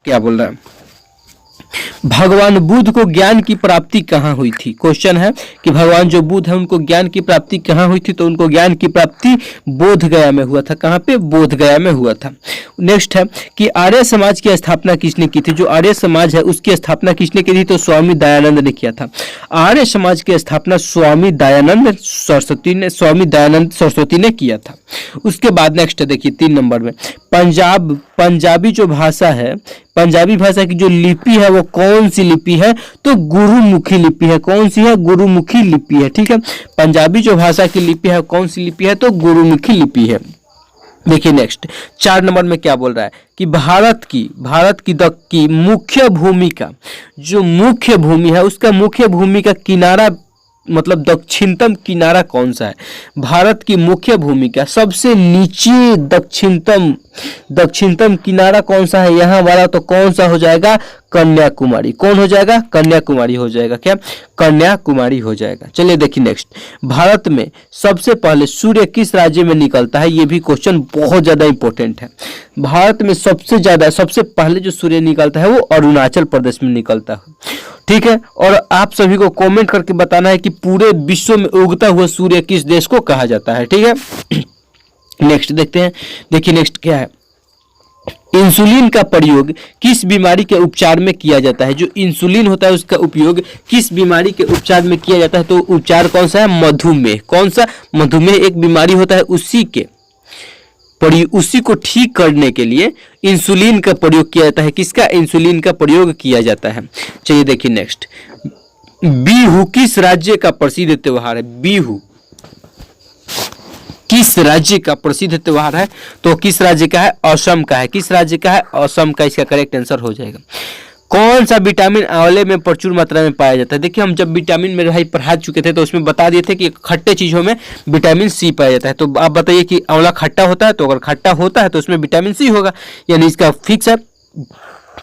क्या बोल रहा है, भगवान बुद्ध को ज्ञान की प्राप्ति कहाँ हुई थी। क्वेश्चन है कि भगवान जो बुद्ध है उनको ज्ञान की प्राप्ति कहाँ हुई थी, तो उनको ज्ञान की प्राप्ति बोध गया में हुआ था। कहाँ पे, बोध गया में हुआ था। नेक्स्ट है कि आर्य समाज की स्थापना किसने की थी। जो आर्य समाज है उसकी स्थापना किसने की थी, तो स्वामी दयानंद ने किया था। आर्य समाज की स्थापना स्वामी दयानंद सरस्वती ने किया था। उसके बाद नेक्स्ट देखिए 3 नंबर में, पंजाबी जो भाषा है, पंजाबी भाषा की जो लिपि है वो कौन सी लिपि है, तो गुरुमुखी लिपि है। कौन सी है, गुरुमुखी लिपि है। ठीक है, पंजाबी जो भाषा की लिपि है कौन सी लिपि है, तो गुरुमुखी लिपि है। देखिए नेक्स्ट 4 नंबर में क्या बोल रहा है कि भारत की मुख्य भूमि का, जो मुख्य भूमि है उसका मुख्य भूमि का किनारा मतलब दक्षिणतम किनारा कौन सा है। भारत की मुख्य भूमि का सबसे नीचे दक्षिणतम किनारा कौन सा है, यहाँ वाला, तो कौन सा हो जाएगा, कन्याकुमारी। कौन हो जाएगा, कन्याकुमारी हो जाएगा। क्या, कन्याकुमारी हो जाएगा। चलिए देखिए नेक्स्ट, भारत में सबसे पहले सूर्य किस राज्य में निकलता है। ये भी क्वेश्चन बहुत ज्यादा इंपॉर्टेंट है। भारत में सबसे पहले जो सूर्य निकलता है वो अरुणाचल प्रदेश में निकलता है। ठीक है, और आप सभी को कमेंट करके बताना है कि पूरे विश्व में उगता हुआ सूर्य किस देश को कहा जाता है। ठीक है, नेक्स्ट देखते हैं। देखिए नेक्स्ट क्या है, इंसुलिन का प्रयोग किस बीमारी के उपचार में किया जाता है। जो इंसुलिन होता है उसका उपयोग किस बीमारी के उपचार में किया जाता है, तो उपचार कौन सा है, मधुमेह। कौन सा, मधुमेह एक बीमारी होता है, उसी को ठीक करने के लिए इंसुलिन का प्रयोग किया जाता है। किसका, इंसुलिन का प्रयोग किया जाता है। चलिए देखिए नेक्स्ट, बिहू किस राज्य का प्रसिद्ध त्योहार है। बिहू किस राज्य का प्रसिद्ध त्योहार है, तो किस राज्य का है, असम का है। किस राज्य का है, असम का। इसका करेक्ट आंसर हो जाएगा। कौन सा विटामिन आंवले में प्रचुर मात्रा में पाया जाता है। देखिए हम जब विटामिन मेरे भाई पढ़ा चुके थे तो उसमें बता दिए थे कि खट्टे चीजों में विटामिन सी पाया जाता है। तो आप बताइए कि आंवला खट्टा होता है, तो अगर खट्टा होता है तो उसमें विटामिन सी होगा, यानी इसका फिक्स है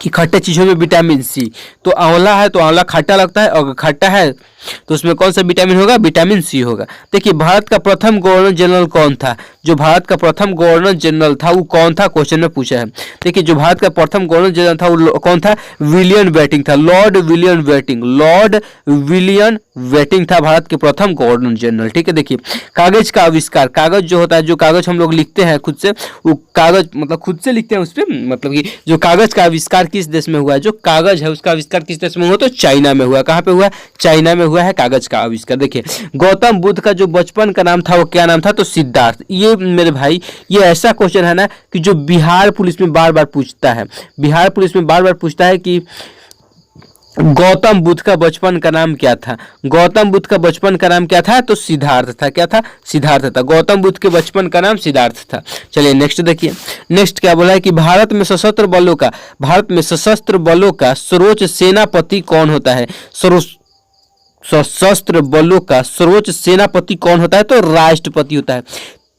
कि खट्टे चीजों में विटामिन सी। तो आंवला है तो आंवला खट्टा लगता है, और खट्टा है तो उसमें कौन सा विटामिन होगा, विटामिन सी होगा। देखिए भारत का प्रथम गवर्नर जनरल कौन था। जो भारत का प्रथम गवर्नर जनरल था वो कौन था, क्वेश्चन में पूछा है। देखिए जो भारत का प्रथम गवर्नर जनरल था वो कौन था, विलियम बेटिंग था। लॉर्ड विलियम बेटिंग था भारत के प्रथम गवर्नर जनरल। ठीक है, देखिए कागज का आविष्कार, कागज जो होता है, जो कागज हम लोग लिखते हैं खुद से, वो कागज मतलब खुद से लिखते हैं उस पर, मतलब कि जो कागज का आविष्कार किस देश में हुआ है, जो कागज है उसका आविष्कार किस देश में हुआ, तो चाइना में हुआ। कहाँ पे हुआ, चाइना में हुआ है कागज का आविष्कार। देखिए गौतम बुद्ध का जो बचपन का नाम था वो क्या नाम था, तो सिद्धार्थ। ये मेरे भाई ये ऐसा क्वेश्चन है ना कि जो बिहार पुलिस में बार बार पूछता है, बिहार पुलिस में बार बार पूछता है कि गौतम बुद्ध का बचपन का नाम क्या था। गौतम बुद्ध का बचपन का नाम क्या था, तो सिद्धार्थ था। क्या था, सिद्धार्थ था। गौतम बुद्ध के बचपन का नाम सिद्धार्थ था। चलिए नेक्स्ट देखिए, नेक्स्ट क्या बोला है कि भारत में सशस्त्र बलों का सर्वोच्च सेनापति कौन होता है। सशस्त्र बलों का सर्वोच्च सेनापति कौन होता है, तो राष्ट्रपति होता है।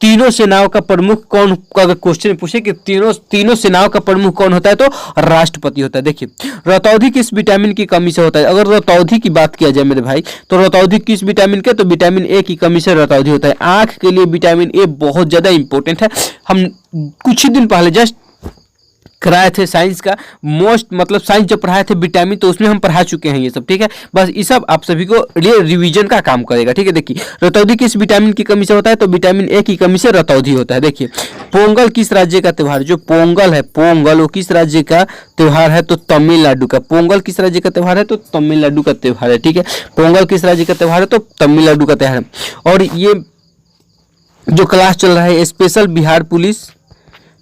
तीनों सेनाओं का प्रमुख कौन, अगर क्वेश्चन पूछे कि तीनों सेनाओं का प्रमुख कौन होता है, तो राष्ट्रपति होता है। देखिए रतौंधी किस विटामिन की कमी से होता है। अगर रतौंधी की बात किया जाए मेरे भाई, तो रतौंधी किस विटामिन के, तो विटामिन ए की कमी से रतौंधी होता है। आंख के लिए विटामिन ए बहुत ज्यादा इंपॉर्टेंट है। हम कुछ ही दिन पहले जस्ट कराए थे साइंस का मतलब साइंस जब पढ़ाए थे विटामिन, तो उसमें हम पढ़ा चुके हैं ये सब। ठीक है, बस ये सब आप सभी को रिवीजन का काम करेगा। ठीक है, देखिए रतौंधी किस विटामिन की कमी से होता है, तो विटामिन ए की कमी से रतौंधी होता है। देखिए पोंगल किस राज्य का त्योहार, जो पोंगल है, पोंगल वो किस राज्य का त्योहार है, तो तमिलनाडु का। पोंगल किस राज्य का त्योहार है, तो तमिलनाडु का त्योहार है। ठीक है, पोंगल किस राज्य का त्योहार है, तो तमिलनाडु का त्योहार है। और ये जो क्लास चल रहा है स्पेशल बिहार पुलिस,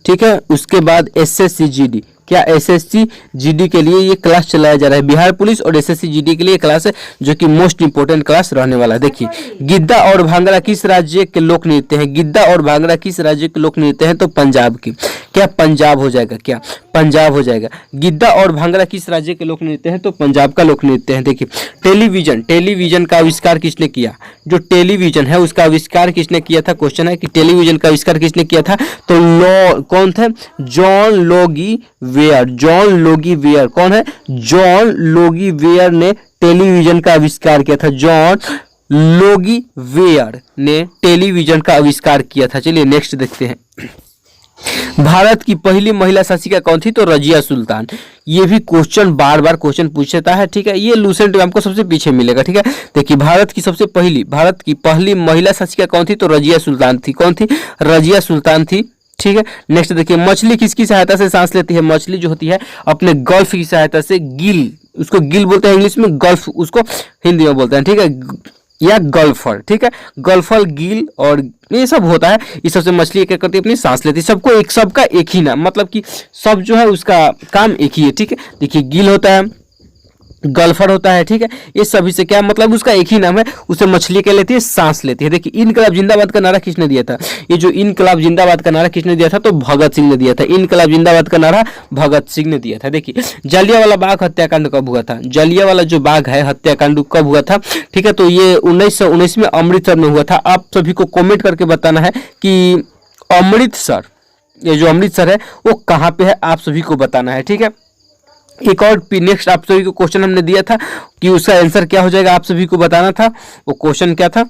ठीक है, उसके बाद SSC GD, क्या SSC GD के लिए ये क्लास चलाया जा रहा है। बिहार पुलिस और SSC GD के लिए क्लास है जो कि मोस्ट इंपोर्टेंट क्लास रहने वाला है। देखिए गिद्दा और भांगड़ा किस राज्य के लोक नृत्य है। गिद्दा और भांगड़ा किस राज्य के लोक नृत्य है, तो पंजाब की। क्या पंजाब हो जाएगा, क्या पंजाब हो जाएगा। गिद्दा और भांगड़ा किस राज्य के लोक नृत्य है, तो पंजाब का लोक नृत्य है। देखिए टेलीविजन का आविष्कार किसने किया। जो टेलीविजन है उसका आविष्कार किसने किया था, क्वेश्चन है कि टेलीविजन का आविष्कार किसने किया था, तो कौन थे, जॉन लोगी वेयर। कौन है, जॉन लोगी वेयर ने टेलीविजन का आविष्कार किया था। जॉन लोगी वेयर ने टेलीविजन का आविष्कार किया था। चलिए नेक्स्ट देखते हैं। भारत की पहली महिला शासिका कौन थी? तो रजिया सुल्तान। ये भी क्वेश्चन बार बार क्वेश्चन पूछता है, ठीक है। ये लूसेंट हमको सबसे पीछे मिलेगा, ठीक है। देखिए भारत की पहली महिला शासिका कौन थी? तो रजिया सुल्तान थी। कौन थी? रजिया सुल्तान थी, ठीक है। नेक्स्ट देखिए, मछली किसकी सहायता से सांस लेती है? मछली जो होती है अपने गल्फ की सहायता से, गिल, उसको गिल बोलते हैं इंग्लिश में, गल्फ उसको हिंदी में बोलते हैं, ठीक है, या गल्फर, ठीक है। गल्फर, गिल और ये सब होता है, इस सबसे मछली क्या करती है? अपनी सांस लेती है। सबका एक ही नाम, मतलब कि सब जो है उसका काम एक ही है, ठीक है। देखिए गिल होता है, गल्फर होता है, ठीक है। ये सभी से क्या मतलब उसका एक ही नाम है, उसे मछली क्या लेती है? सांस लेती है। देखिए इनकलाब जिंदाबाद का नारा किसने दिया था? ये जो इनकलाब जिंदाबाद का नारा किसने दिया था? तो भगत सिंह ने दिया था। इनकलाब जिंदाबाद का नारा भगत सिंह ने दिया था। देखिए जलियांवाला बाग हत्याकांड कब हुआ था? जलियांवाला जो बाग है हत्याकांड कब हुआ था? ठीक है, तो ये 1919 में अमृतसर में हुआ था। आप सभी को कॉमेंट करके बताना है कि अमृतसर, ये जो अमृतसर है वो कहाँ पे है, आप सभी को बताना है, ठीक है। एक और नेक्स्ट आप सभी को क्वेश्चन हमने दिया था कि उसका आंसर क्या हो जाएगा, आप सभी को बताना था। वो क्वेश्चन क्या था?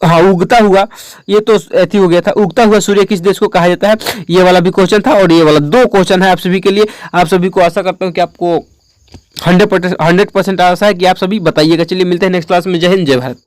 हाँ, उगता हुआ, ये तो ऐसी हो गया था। उगता हुआ सूर्य किस देश को कहा जाता है? ये वाला भी क्वेश्चन था और ये वाला, दो क्वेश्चन है आप सभी के लिए। आप सभी को आशा करता हूँ कि आपको 100% आशा है कि आप सभी बताइएगा। चलिए मिलते हैं नेक्स्ट क्लास में। जय हिंद, जय भारत।